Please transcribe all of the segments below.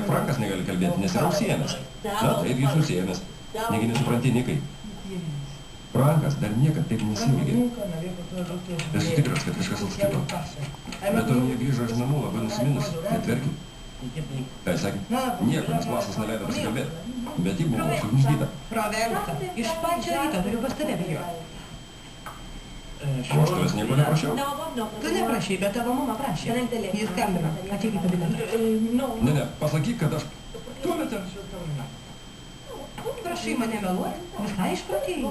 Frankas negali kalbėti, nes yra užsiėmęs. Na, taip, jis užsiėmęs. Negi nesupranti nikai. Frankas dar niekad taip nesielgė. Esu tikras, kad kažkas atsitiko. Bet to jie grįžo iš namų labai nusiminusi, netverkim. Ką jis sakė? Nieko, nes Vasas neleido pasikalbėti. Bet ji buvo sugniuždyta. Praverta. Iš pačio ryto turiu pas tave bijoti. O aš tavęs nieko neprašiau? Tu neprašai, bet tavo mama prašė. Jis skambino. Ateik į kabinetą. Ne, pasakyk, kad aš tualete. Prašai mane meluoti. Visai išprotėjai.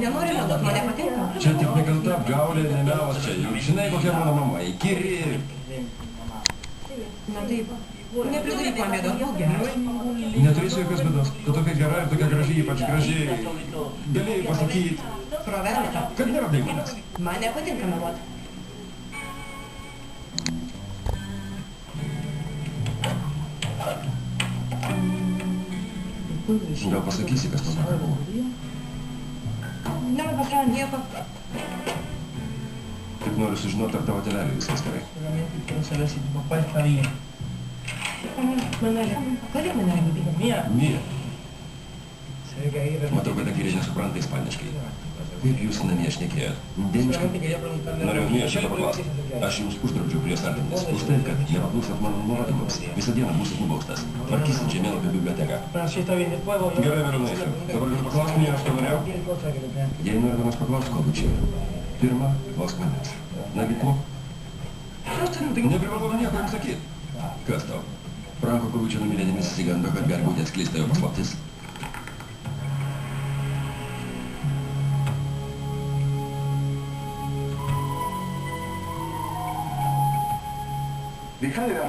Nenori meluoti, mane patinka. Čia tik nekalta apgaulė, nemelas čia. Juk žinai, kokia mano mama. Įkyri. Na taip. Nepridaryk man bėdos, būk geras. Neturėsiu jokios bėdos. Tu tokia gera ir tokia graži, ypač graži. Galėjai pasakyti. Praverta. Kad nėra daimonės. Man nepatinka meluoti. Gal pasakysi, kas pas vakar buvo? Nepasakė nieko. Tik noriu sužinoti, ar tavo tėveliui viskas gerai. Manelė, palik mane ramybėje. Mija. Matau, kad Akirė nesupranta ispaniškai. Kaip jūs namie šnekėjot? Dėmiškai. Norėjau Mija šitą paklausti. Aš jums uždraudžiau prie sardinės. Už tai, kad nepaklūstat mano nurodymams. Visą dieną būsit nubaustas. Tvarkysit žemėlapio biblioteką. Gerai, vėliau nueisiu. Dabar galiu paklausti Mija, aš ko norėjau? Jei norėdamas paklausti, ko būčiau. Pirma, klausk manęs. Nagi ko? Neprivalau nieko jums sakyti. Kas tau? Franko Kovičio numylėdėmis įsigando, kad gali būti atskleista jo paslaptis.